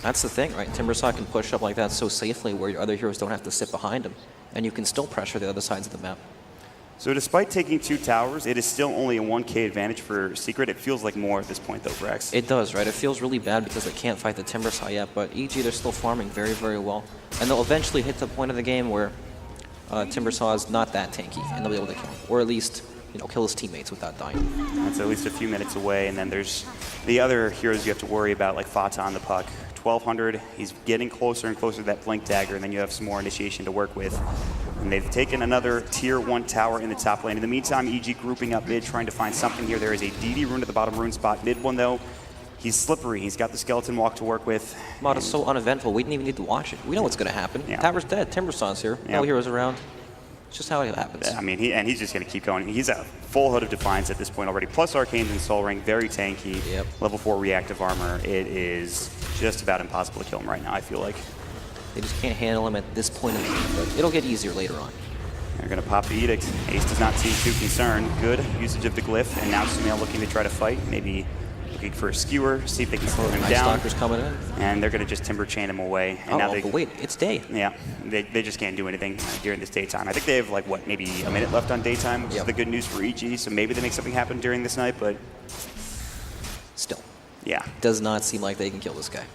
That's the thing, right? Timbersaw can push up like that so safely where your other heroes don't have to sit behind him, and you can still pressure the other sides of the map. So despite taking 2 towers, it is still only a 1k advantage for Secret. It feels like more at this point, though, Rex. It does, right? It feels really bad because they can't fight the Timbersaw yet, but EG, they're still farming very, very well. And they'll eventually hit the point of the game where Timbersaw is not that tanky, and they'll be able to kill him. Or at least, you know, kill his teammates without dying. That's at least a few minutes away, and then there's the other heroes you have to worry about, like Fata on the puck. 1200, he's getting closer and closer to that Blink Dagger, and then you have some more initiation to work with. And they've taken another tier 1 tower in the top lane. In the meantime, EG grouping up mid, trying to find something here. There is a DD rune at the bottom rune spot. Mid one, though, he's slippery. He's got the skeleton walk to work with. Mod is so uneventful, we didn't even need to watch it. We know what's going to happen. Yeah. Tower's dead, Timbersaw's here, no heroes around. It's just how it happens. I mean, he's just going to keep going. He's a full hood of Defiance at this point already, plus Arcanes and Soul Ring, very tanky. Yep. Level 4 reactive armor. It is just about impossible to kill him right now, I feel like. They just can't handle him at this point in the game, but it'll get easier later on. They're going to pop the Edict. Ace does not seem too concerned. Good usage of the Glyph, and now Sumail looking to try to fight. Maybe looking for a skewer, see if they can slow him Ice down. Stalker's coming in. And they're going to just Timber Chain him away. And now they, but wait, it's day. yeah, they just can't do anything during this daytime. I think they have, like, what, maybe a minute left on daytime, which is the good news for EG, so maybe they make something happen during this night, but Still, yeah. does not seem like they can kill this guy.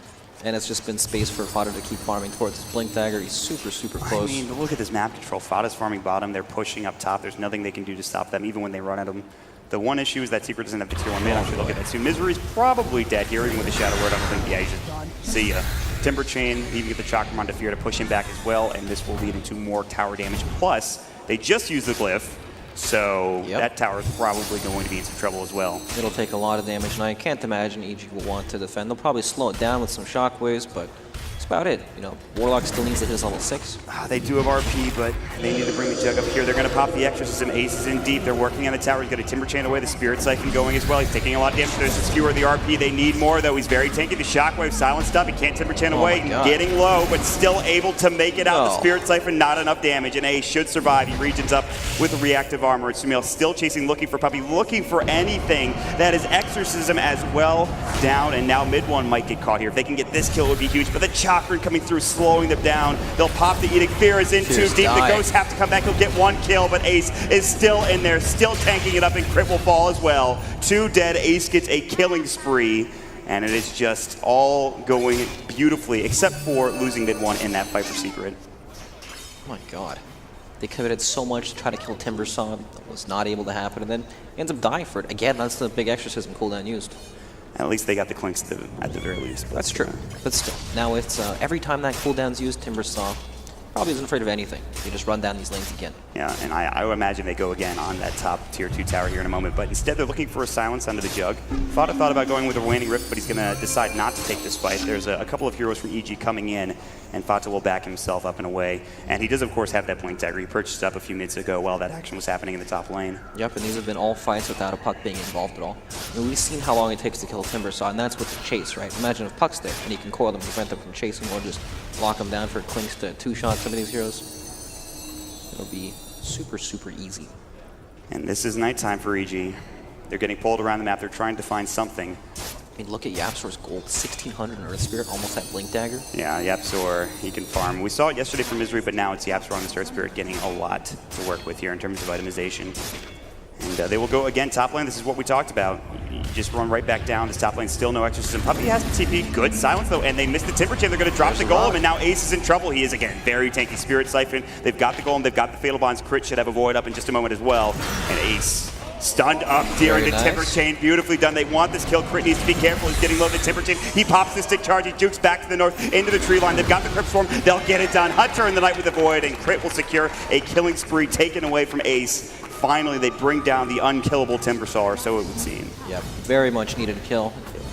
And it's just been space for Fodder to keep farming towards his Blink Dagger. He's super, super close. I mean, look at this map control. Fada's farming bottom. They're pushing up top. There's nothing they can do to stop them, even when they run at them. The one issue is that Secret doesn't have the tier 1 mid. Actually, look at that soon. Misery's probably dead here, even with the Shadow Word. I don't think, yeah, he's just, see ya. Timber Chain, even get the Chakramon to Fear to push him back as well, and this will lead into more tower damage. Plus, they just used the Glyph, so that tower is probably going to be in some trouble as well. It'll take a lot of damage, and I can't imagine EG will want to defend. They'll probably slow it down with some shockwaves, but about it. You know, Warlock still needs to hit his level 6. They do have RP, but they need to bring the Jug up here. They're going to pop the Exorcism. Ace is in deep. They're working on the tower. He's got a Timber Chain away. The Spirit Siphon going as well. He's taking a lot of damage. There's a skewer of the RP. They need more, though. He's very tanky. The Shockwave silenced up. He can't Timber Chain away. Getting low, but still able to make it out. The Spirit Siphon, not enough damage, and Ace should survive. He regions up with the reactive armor. Sumail still chasing, looking for Puppey, looking for anything. That is Exorcism as well down, and now mid one might get caught here. If they can get this kill, it would be huge, but the Chakra coming through, slowing them down. They'll pop the Edict. Fear is in too deep. The Ghosts have to come back. He'll get one kill, but Ace is still in there, still tanking it up, and Crit will fall as well. 2 dead. Ace gets a killing spree, and it is just all going beautifully, except for losing mid one in that fight for Secret. Oh my god. They committed so much to try to kill Timbersaw. That was not able to happen, and then ends up dying for it. Again, that's the big Exorcism cooldown used. At least they got the clinks at the very least. That's true. But still, now it's every time that cooldown's used, Timbersaw probably isn't afraid of anything. They just run down these lanes again. Yeah, and I would imagine they go again on that top tier 2 tower here in a moment, but instead they're looking for a silence under the Jug. Thought about going with a Waning Rift, but he's going to decide not to take this fight. There's a couple of heroes from EG coming in, and Fata will back himself up and away. And he does, of course, have that Blink Dagger. He purchased up a few minutes ago while that action was happening in the top lane. Yep, and these have been all fights without a Puck being involved at all. I mean, we've seen how long it takes to kill Timbersaw, and that's with the chase, right? Imagine if Puck's there, and he can coil them, prevent them from chasing, or just lock them down for clinks to 2-shot some of these heroes. It'll be super, super easy. And this is nighttime for EG. They're getting pulled around the map. They're trying to find something. I mean, look at Yapsor's gold, 1,600 in Earth Spirit, almost that Blink Dagger. Yeah, Yapsor, he can farm. We saw it yesterday from Misery, but now it's Yapsor on the Earth Spirit getting a lot to work with here in terms of itemization. And they will go again top lane. This is what we talked about. You just run right back down. This top lane still no Exorcism. Puppey has the TP. Good silence though, and they missed the Timber Chain. They're going to drop the Golem, and now Ace is in trouble. He is again very tanky. Spirit Siphon. They've got the Golem. They've got the Fatal Bonds. Crit should have a Void up in just a moment as well. And Ace stunned up during the Timber Chain. Beautifully done. They want this kill. Crit needs to be careful. He's getting low. The Timber Chain. He pops the stick charge. He jukes back to the north into the tree line. They've got the Crypt Swarm. They'll get it done. Hunter in the night with the Void, and Crit will secure a killing spree taken away from Ace. Finally, they bring down the unkillable Timbersaw, or so it would seem. Yep, very much needed a kill.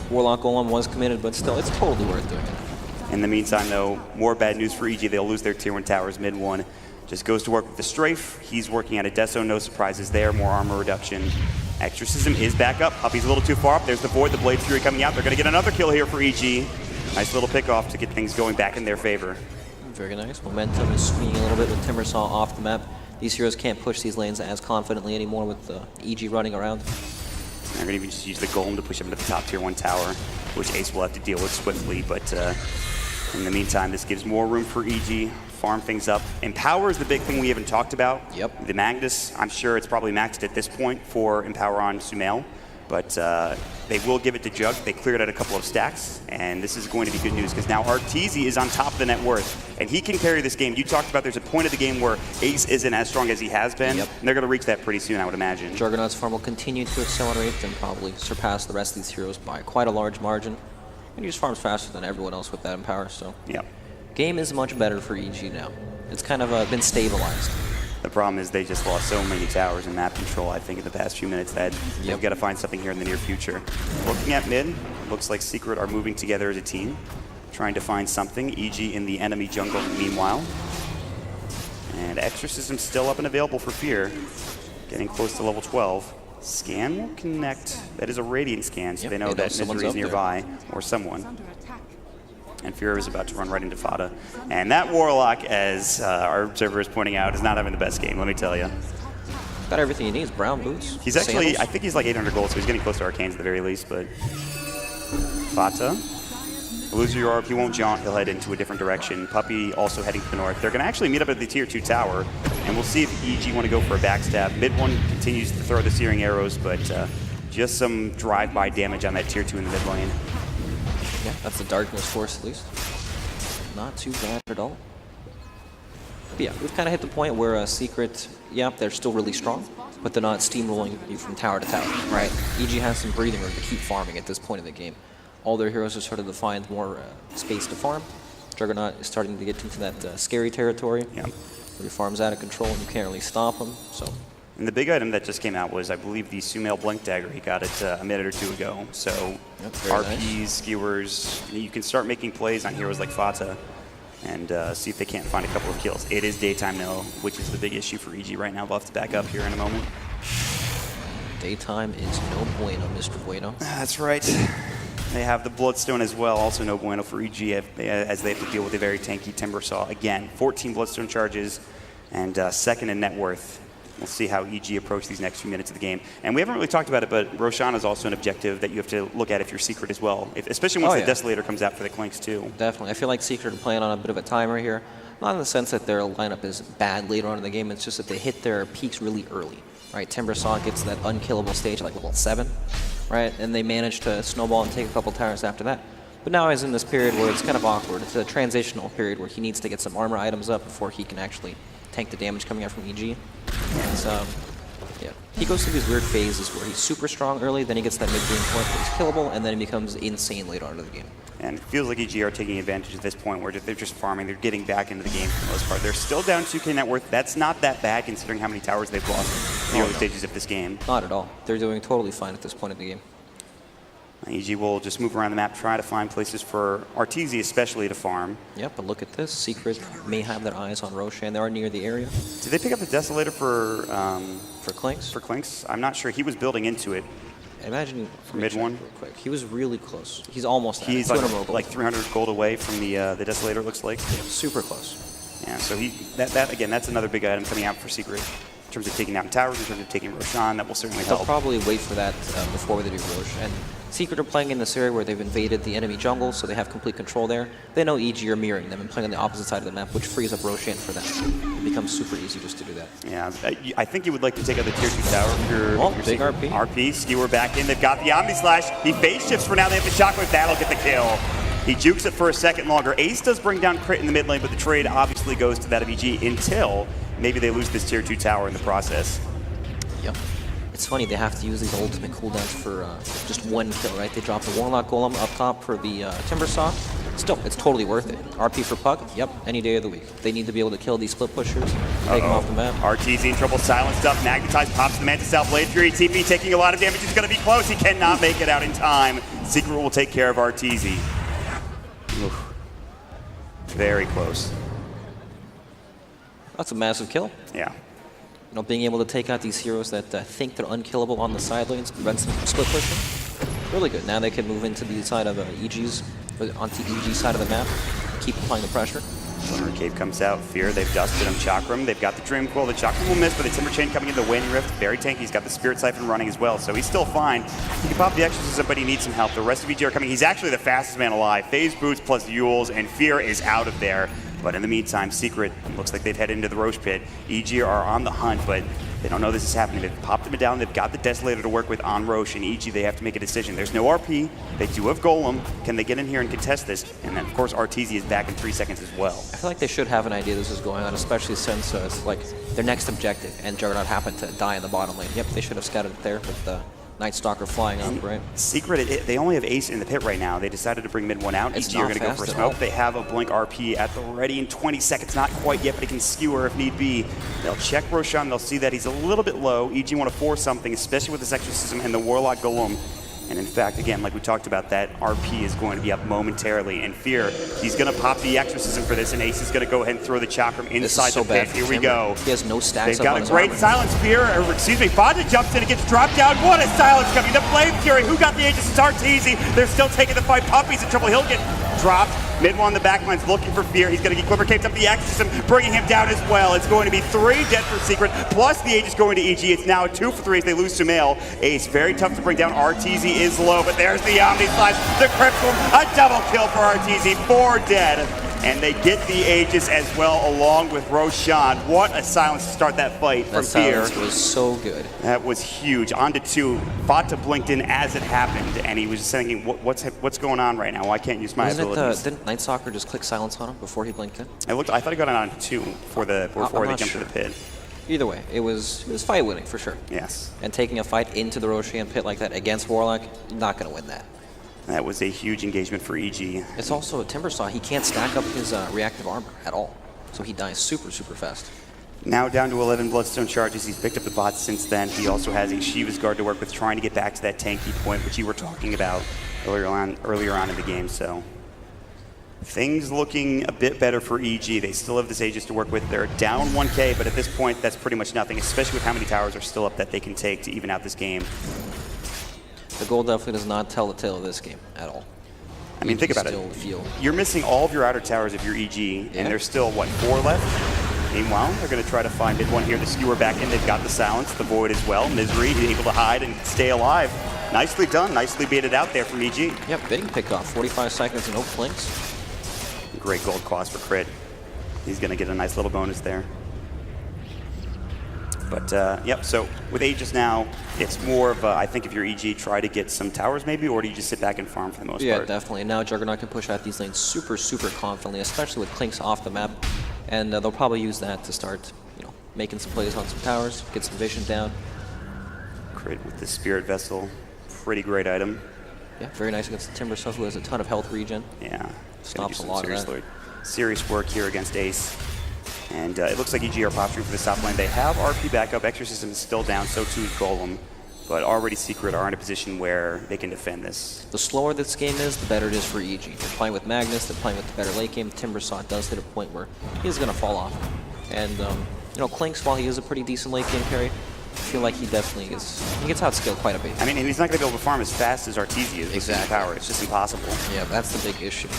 Warlock Golem was committed, but still, it's totally worth doing it. In the meantime, though, more bad news for EG. They'll lose their tier 1 towers mid one. Just goes to work with the Strafe. He's working at a Deso. No surprises there. More armor reduction. Exorcism is back up. Puppey's a little too far up. There's the Void, the Blade Fury coming out. They're going to get another kill here for EG. Nice little pick off to get things going back in their favor. Very nice. Momentum is swinging a little bit with Timbersaw off the map. These heroes can't push these lanes as confidently anymore with EG running around. They're going to even just use the Golem to push up into the top tier 1 tower, which Ace will have to deal with swiftly. But in the meantime, this gives more room for EG. Farm things up. Empower is the big thing we haven't talked about. Yep. The Magnus, I'm sure it's probably maxed at this point for Empower on Sumail. But they will give it to Jug. They cleared out a couple of stacks, and this is going to be good news because now Arteezy is on top of the net worth, and he can carry this game. You talked about there's a point of the game where Ace isn't as strong as he has been, and they're going to reach that pretty soon, I would imagine. Juggernaut's farm will continue to accelerate and probably surpass the rest of these heroes by quite a large margin. And he just farms faster than everyone else with that Empower, so game is much better for EG now. It's kind of been stabilized. The problem is they just lost so many towers in map control, I think, in the past few minutes that they've got to find something here in the near future. Looking at mid, looks like Secret are moving together as a team, trying to find something. EG in the enemy jungle meanwhile. And Exorcism still up and available for Fear, getting close to level 12. Scan will connect. That is a Radiant scan, so they know that Misery is nearby, or someone. And Fear is about to run right into Fata. And that Warlock, as our observer is pointing out, is not having the best game, let me tell you. Got everything he needs, brown boots. He's actually, sandals. I think he's like 800 gold, so he's getting close to Arcanes at the very least, but... Fata. Lose your orb, he won't jaunt, he'll head into a different direction. Puppey also heading to the north. They're gonna actually meet up at the tier 2 tower, and we'll see if EG want to go for a backstab. Mid one continues to throw the searing arrows, but just some drive-by damage on that tier 2 in the mid lane. Yeah, that's the Darkness Force at least. Not too bad at all. But yeah, we've kind of hit the point where Secret, they're still really strong, but they're not steamrolling you from tower to tower, right? EG has some breathing room to keep farming at this point in the game. All their heroes are starting to find more space to farm. Juggernaut is starting to get into that scary territory. Where your farm's out of control and you can't really stop him. So And the big item that just came out was, I believe, the Sumail Blink Dagger. He got it a minute or two ago. So very RPs, nice. skewers, you can start making plays on heroes like Fata and see if they can't find a couple of kills. It is daytime now, which is the big issue for EG right now. We'll have to back up here in a moment. Daytime is no bueno, Mr. Bueno. That's right. They have the Bloodstone as well, also no bueno for EG as they have to deal with a very tanky Timbersaw. Again, 14 Bloodstone charges and second in net worth. We'll see how EG approach these next few minutes of the game. And we haven't really talked about it, but Roshan is also an objective that you have to look at if you're Secret as well, especially once the Desolator comes out for the Clinks too. Definitely. I feel like Secret are playing on a bit of a timer here. Not in the sense that their lineup is bad later on in the game, it's just that they hit their peaks really early. Right, Timbersaw gets to that unkillable stage at like level 7, right? And they manage to snowball and take a couple towers after that. But now he's in this period where it's kind of awkward. It's a transitional period where he needs to get some armor items up before he can actually tank the damage coming out from EG. And yeah, he goes through these weird phases where he's super strong early, then he gets that mid-game point where he's killable, and then he becomes insane later on in the game. And it feels like EG are taking advantage at this point where they're just farming. They're getting back into the game for the most part. They're still down 2k net worth. That's not that bad considering how many towers they've lost in the early stages of this game. Not at all. They're doing totally fine at this point in the game. EG will just move around the map, try to find places for Arteezy especially to farm. Yep, but look at this. Secret may have their eyes on Roshan. They are near the area. Did they pick up the Desolator for Clinks? For Clinks? I'm not sure. He was building into it. Imagine for mid one. Real quick. He was really close. He's almost. He's like 300 gold away from the Desolator. Looks like. Yeah, super close. Yeah. So that again, that's another big item coming out for Secret in terms of taking down towers, in terms of taking Roshan. That will certainly help. They'll probably wait for that before they do Rosh. And Secret are playing in this area where they've invaded the enemy jungle, so they have complete control there. They know EG are mirroring them and playing on the opposite side of the map, which frees up Roshan for them. It becomes super easy just to do that. Yeah, I think you would like to take out the tier 2 tower if you're, big RP. RP, skewer back in. They've got the Omni Slash. He phase shifts for now. They have the shockwave. That'll get the kill. He jukes it for a second longer. Ace does bring down crit in the mid lane, but the trade obviously goes to that of EG until maybe they lose this tier 2 tower in the process. Yep. It's funny, they have to use these ultimate cooldowns for just one kill, right? They drop the Warlock Golem up top for the Timbersaw. Still, it's totally worth it. RP for Puck, yep, any day of the week. They need to be able to kill these split pushers, take them off the map. Arteezy in trouble, silenced up, magnetized, pops the Mantis out, Blade Fury, TP taking a lot of damage. He's going to be close. He cannot make it out in time. Secret will take care of Arteezy. Oof. Very close. That's a massive kill. Yeah. You know, being able to take out these heroes that think they're unkillable on the side lanes, prevents them from split pushing. Really good. Now they can move into the side of onto EG's side of the map, keep applying the pressure. Lunar Cave comes out. Fear, they've dusted him. Chakram, they've got the Dream Coil. The Chakram will miss, but the Timber Chain coming in, the Waning Rift, very tanky. He's got the Spirit Siphon running as well, so he's still fine. He can pop the Exorcism, but he needs some help. The rest of EG are coming. He's actually the fastest man alive. Phase Boots plus Yules, and Fear is out of there. But in the meantime, Secret looks like they've headed into the Roche Pit. EG are on the hunt, but they don't know this is happening. They've popped him down. They've got the Desolator to work with on Roche, and EG, they have to make a decision. There's no RP. They do have Golem. Can they get in here and contest this? And then, of course, Arteezy is back in 3 seconds as well. I feel like they should have an idea this is going on, especially since it's like their next objective, and Juggernaut happened to die in the bottom lane. Yep, they should have scouted it there with the Night Stalker flying up, right? Secret, they only have Ace in the pit right now. They decided to bring mid one out. EG are going to go for a smoke. They have a Blink RP at the ready in 20 seconds. Not quite yet, but he can skewer if need be. They'll check Roshan. They'll see that he's a little bit low. EG want to force something, especially with this Exorcism and the Warlock Golem. And in fact, again, like we talked about, that RP is going to be up momentarily. And Fear, he's going to pop the Exorcism for this, and Ace is going to go ahead and throw the Chakram inside the pit. Here we go. He has no stacks. They've got a great silence. Fear, or excuse me, Fata jumps in and gets dropped down. What a silence coming. The Flame Fury, who got the Aegis? It's Arteezy. They're still taking the fight. Puppy's in trouble. He'll get dropped. Mid one on the back line's looking for Fear. He's going to get Quiver Caped up the Exorcism, bringing him down as well. It's going to be 3 dead for Secret, plus the Aegis going to EG. It's now a 2 for 3 as they lose Sumail. Ace, very tough to bring down. Arteezy is low, but there's the Omni Slash, the Cripple, a double kill for Arteezy. 4 dead. And they get the Aegis as well, along with Roshan. What a silence to start that fight from Fear. That was so good. That was huge. On to 2. Fata blinked in as it happened, and he was just thinking, what's going on right now? Why can't I use my abilities? Didn't Night Stalker just click silence on him before he blinked in? I thought he got it on 2 before they jumped to the pit. Either way, it was fight winning for sure. Yes. And taking a fight into the Roshan pit like that against Warlock, not going to win that. That was a huge engagement for EG. It's also a Timbersaw. He can't stack up his reactive armor at all. So he dies super, super fast. Now down to 11 Bloodstone charges. He's picked up the bots since then. He also has a Shiva's Guard to work with, trying to get back to that tanky point, which you were talking about earlier on in the game. So things looking a bit better for EG. They still have this Aegis to work with. They're down 1K, but at this point, that's pretty much nothing, especially with how many towers are still up that they can take to even out this game. The gold definitely does not tell the tale of this game at all. I mean, think about it. You're missing all of your outer towers if you're EG, and there's still, what, 4 left? Meanwhile, they're going to try to find mid one here. The Skewer back in. They've got the Silence, the Void as well. Misery able to hide and stay alive. Nicely done. Nicely baited out there from EG. Yep, bidding pick off. 45 seconds and no flinks. Great gold cost for Crit. He's going to get a nice little bonus there. But, yep, so with Aegis now, it's more of, I think if you're EG, try to get some towers maybe, or do you just sit back and farm for the most part? Yeah, definitely. And now Juggernaut can push out these lanes super, super confidently, especially with Clinks off the map. And they'll probably use that to start, making some plays on some towers, get some vision down. Crit with the Spirit Vessel. Pretty great item. Yeah, very nice against the Timber Stuff, who has a ton of health regen. Yeah. Stops a lot of that. Serious work here against Ace. And it looks like EG are posturing for the top lane. They have RP backup. Exorcism is still down, so too is Golem. But already Secret are in a position where they can defend this. The slower this game is, the better it is for EG. They're playing with Magnus, they're playing with the better late game. Timbersaw does hit a point where he's going to fall off. And, Clinks, while he is a pretty decent late game carry, I feel like he definitely is. He gets outscaled quite a bit. I mean, and he's not going to be able to farm as fast as Arteezy is with his power. It's just impossible. Yeah, that's the big issue.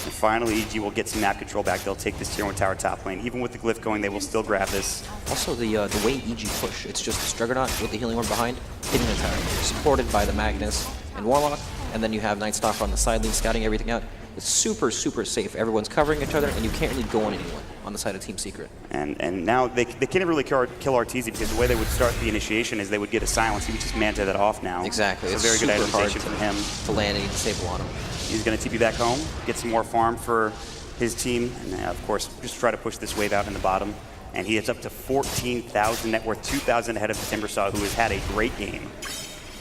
And finally, EG will get some map control back. They'll take this tier 1 tower top lane. Even with the glyph going, they will still grab this. Also, the way EG push, it's just the Juggernaut with the healing orb behind, hitting the tower, supported by the Magnus and Warlock, and then you have Night Stalker on the side lane scouting everything out. It's super, super safe. Everyone's covering each other, and you can't really go on anyone on the side of Team Secret. And now they can't really kill Arteezy, because the way they would start the initiation is they would get a silence. He would just manta that off now. Exactly. It's a very good itemization from him. To land and disable on him. He's going to TP back home, get some more farm for his team, and of course, just try to push this wave out in the bottom. And he is up to 14,000 net worth, 2,000 ahead of the Timbersaw, who has had a great game.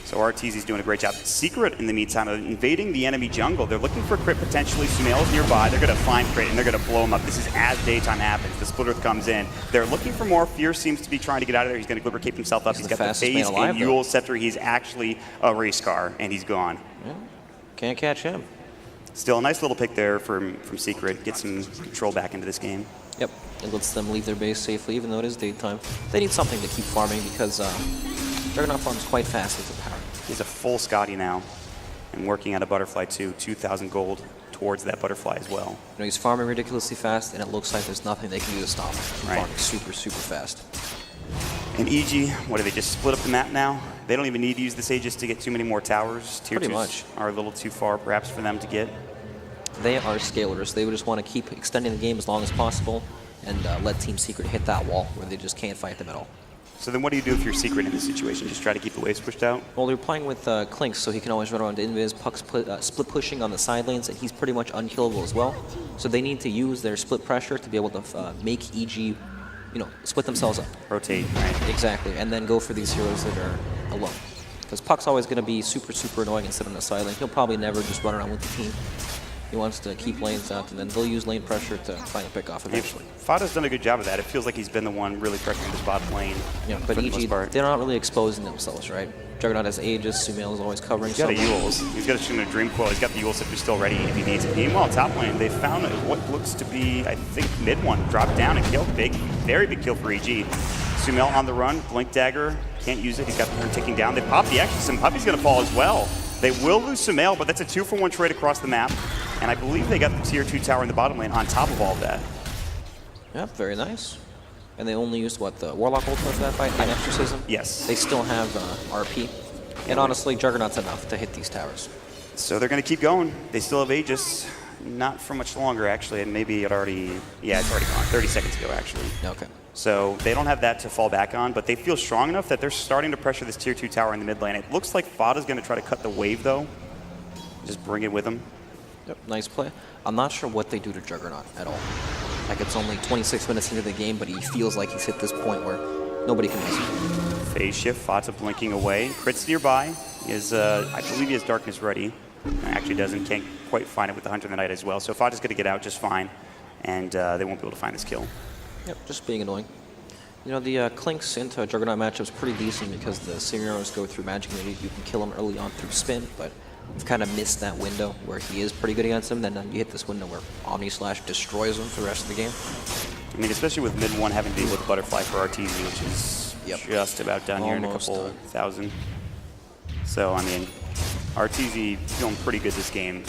So Arteezy's doing a great job. Secret, in the meantime, of invading the enemy jungle. They're looking for Crit potentially. Sumail's nearby. They're going to find Crit, and they're going to blow him up. This is as daytime happens. The Splitter comes in. They're looking for more. Fear seems to be trying to get out of there. He's going to Glibber cape himself up. He's got the phase and Yule Scepter. He's actually a race car, and he's gone. Yeah. Can't catch him. Still a nice little pick there from Secret. Get some control back into this game. Yep, it lets them leave their base safely, even though it is daytime. They need something to keep farming because Juggernaut farms quite fast with the power. He's a full Scotty now, and working on a Butterfly too. 2,000 gold towards that Butterfly as well. He's farming ridiculously fast, and it looks like there's nothing they can do to stop him. Right. Farming super, super fast. And EG, what do they just split up the map now? They don't even need to use this Aegis to get too many more towers. Tier 2s are a little too far perhaps for them to get. They are scalers. They would just want to keep extending the game as long as possible and let Team Secret hit that wall where they just can't fight them at all. So then what do you do if you're Secret in this situation? Just try to keep the waves pushed out? Well, they're playing with Clinks, so he can always run around to Invis. Puck's split pushing on the side lanes, and he's pretty much unkillable as well. So they need to use their split pressure to be able to make EG, split themselves up. Rotate, right? Exactly, and then go for these heroes that are alone. Because Puck's always going to be super, super annoying and sit on the side lane. He'll probably never just run around with the team. He wants to keep lanes out, and then they'll use lane pressure to find a pick off eventually. Fada's done a good job of that. It feels like he's been the one really pressuring this bottom lane. Yeah, but EG, they're not really exposing themselves, right? Juggernaut has Aegis, Sumail is always covering. He's got a Yules. He's got a Shuna Dream Coil. He's got the Yule Scepter still ready if he needs it. Meanwhile, top lane, they found what looks to be, I think, mid one. Drop down and kill. Big, very big kill for EG. Sumail on the run. Blink Dagger. Can't use it. He's got the turn ticking down. They pop the Exorcism. Puppy's going to fall as well. They will lose Sumail, but that's a 2-for-1 trade across the map. And I believe they got the tier 2 tower in the bottom lane on top of all of that. Yep, very nice. And they only used, what, the Warlock ultimate for that fight? And Exorcism? Yes. They still have RP. And honestly, Juggernaut's enough to hit these towers. So they're going to keep going. They still have Aegis. Not for much longer, actually. And maybe it's already gone. 30 seconds ago, actually. Okay. So they don't have that to fall back on, but they feel strong enough that they're starting to pressure this tier 2 tower in the mid lane. It looks like Fada's going to try to cut the wave, though. Just bring it with him. Yep, nice play. I'm not sure what they do to Juggernaut at all. Like, it's only 26 minutes into the game, but he feels like he's hit this point where nobody can miss him. Phase shift, Fata blinking away. Crit's nearby. He is, I believe he has Darkness ready. Actually doesn't, can't quite find it with the Hunter in the Night as well. So Fata's going to get out just fine, and they won't be able to find this kill. Yep, just being annoying. You know, the Clinks into Juggernaut matchup is pretty decent because the Signeros go through magic and you can kill him early on through spin, but we've kind of missed that window where he is pretty good against him. Then you hit this window where Omni Slash destroys him for the rest of the game. I mean, especially with mid 1 having to deal with Butterfly for RTZ, which is just about done here in a couple thousand. So, I mean, RTZ feeling pretty good this game.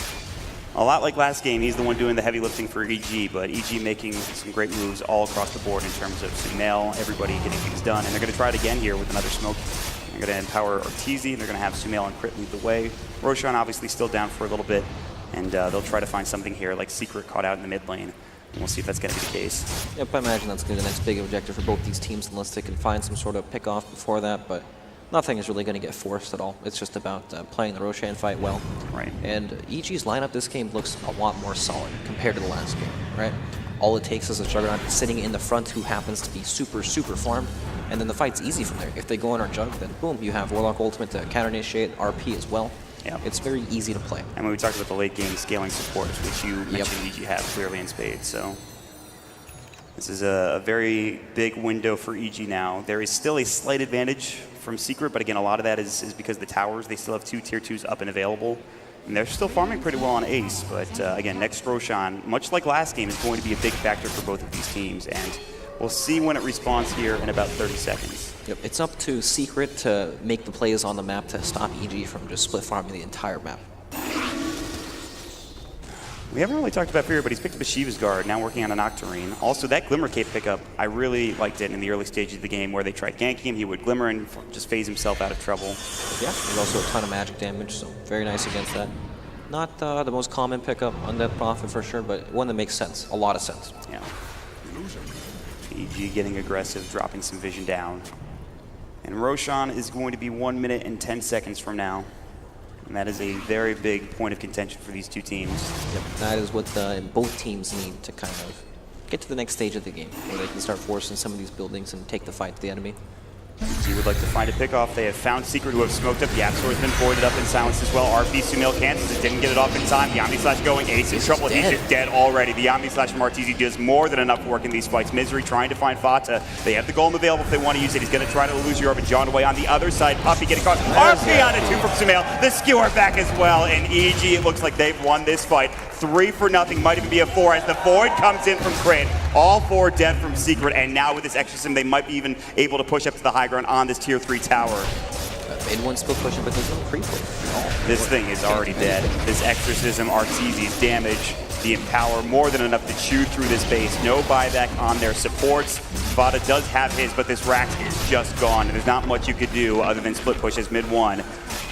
A lot like last game, he's the one doing the heavy lifting for EG, but EG making some great moves all across the board in terms of Sumail, everybody getting things done. And they're going to try it again here with another smoke. They're going to empower RTZ, and they're going to have Sumail and Crit lead the way. Roshan obviously still down for a little bit, and they'll try to find something here, like Secret caught out in the mid lane. And we'll see if that's going to be the case. Yep, I imagine that's going to be the next big objective for both these teams unless they can find some sort of pick-off before that, but nothing is really going to get forced at all. It's just about playing the Roshan fight well. Right. And EG's lineup this game looks a lot more solid compared to the last game, right? All it takes is a Juggernaut sitting in the front who happens to be super, super farmed, and then the fight's easy from there. If they go on our Jug, then boom, you have Warlock Ultimate to counter-initiate RP as well. Yep. It's very easy to play. And when we talked about the late game scaling support, which you mentioned EG have clearly in spades, so this is a very big window for EG now. There is still a slight advantage from Secret, but again, a lot of that is because the towers, they still have 2 tier 2s up and available. And they're still farming pretty well on Ace, but again, next Roshan, much like last game, is going to be a big factor for both of these teams, and we'll see when it respawns here in about 30 seconds. Yep, it's up to Secret to make the plays on the map to stop EG from just split farming the entire map. We haven't really talked about Fury, but he's picked up a Shiva's Guard, now working on an Octarine. Also, that Glimmer Cape pickup, I really liked it in the early stages of the game where they tried ganking him, he would Glimmer and just phase himself out of trouble. Yeah, there's also a ton of magic damage, so very nice against that. Not the most common pickup on that Prophet for sure, but one that makes sense, a lot of sense. Yeah. EG getting aggressive, dropping some vision down. And Roshan is going to be 1 minute and 10 seconds from now. And that is a very big point of contention for these two teams. Yep, that is what both teams need to kind of get to the next stage of the game, where they can start forcing some of these buildings and take the fight to the enemy. EG would like to find a pickoff. They have found Secret, who have smoked up. The Absol has been voided up and silenced as well. RP Sumail cancels it, didn't get it off in time. The Omni Slash going, Ace in trouble. He's just dead already. The Omni Slash from RTZ does more than enough work in these fights. Misery trying to find Fata. They have the golem available if they want to use it. He's going to try to lose Yorub and John away on the other side. Puppy getting caught. RP on a 2 from Sumail. The skewer back as well. And EG, it looks like they've won this fight. 3-0, might even be a 4 as the Void comes in from Crit. All 4 dead from Secret, and now with this Exorcism, they might be even able to push up to the high ground on this tier 3 tower. Mid one's still pushing, but there's no creep wave. This thing is already dead. This Exorcism, RTZ's damage, the Empower, more than enough to chew through this base. No buyback on their supports. Vada does have his, but this Rax is just gone. There's not much you could do other than split push as mid 1.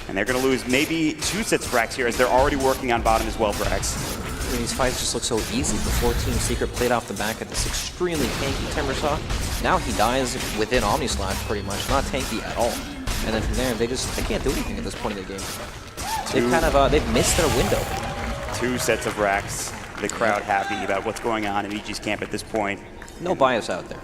And they're going to lose maybe 2 sets of Rax here, as they're already working on bottom as well, Rax. These fights just look so easy. Before Team Secret played off the back of this extremely tanky Timbersaw. Now he dies within Omni Slash pretty much, not tanky at all. And then from there, they can't do anything at this point in the game. They've missed their window. 2 sets of Rax. The crowd happy about what's going on in EG's camp at this point. No bias out there.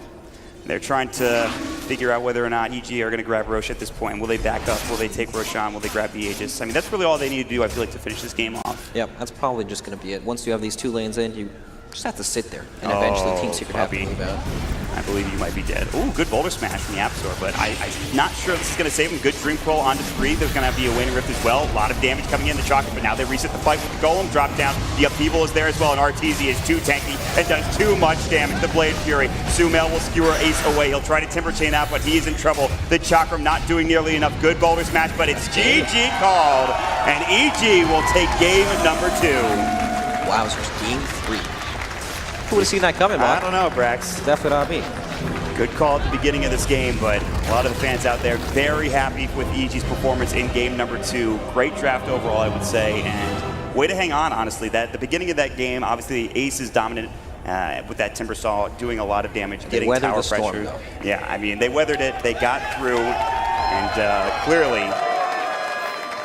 They're trying to figure out whether or not EG are going to grab Roche at this point. Will they back up? Will they take Roshan? Will they grab the Aegis? I mean, that's really all they need to do, I feel like, to finish this game off. Yep, that's probably just going to be it. Once you have these 2 lanes in, you just have to sit there, and eventually Team Secret have to move out. I believe you might be dead. Ooh, good boulder smash from the Absol, but I'm not sure this is going to save him. Good Dream Crawl onto 3. There's going to be a Waning Rift as well. A lot of damage coming in the Chocolate, but now they reset the fight with the Golem. Drop down. The Upheaval is there as well, and RTZ is too tanky and does too much damage. The Blade Fury. Sumail will skewer Ace away. He'll try to Timber Chain out, but he is in trouble. The Chakram not doing nearly enough. Good boulder smash, but it's GG called, and EG will take game number 2. Wowzers, game 3. Who would have seen that coming, man? I don't know, Brax. Definitely not me. Good call at the beginning of this game, but a lot of the fans out there very happy with EG's performance in game number 2. Great draft overall, I would say, and way to hang on, honestly. That the beginning of that game, obviously Ace is dominant with that Timbersaw, doing a lot of damage, getting tower pressure. Though. Yeah, I mean, they weathered it, they got through, and clearly,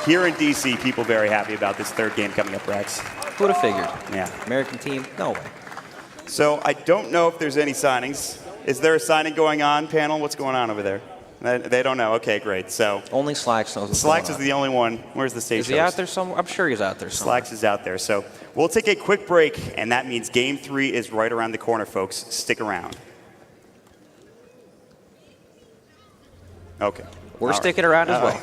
here in DC, people very happy about this 3rd game coming up, Rex. Who would have figured? Yeah. American team? No way. So I don't know if there's any signings. Is there a signing going on, panel? What's going on over there? They don't know. Okay, great. So only Slacks knows what's Slacks going on. is the only one. Where's the stage Is he host? out there somewhere? I'm sure he's out there somewhere. Slacks is out there. So we'll take a quick break, and that means game 3 is right around the corner, folks. Stick around. Okay. We're All right. sticking around as well.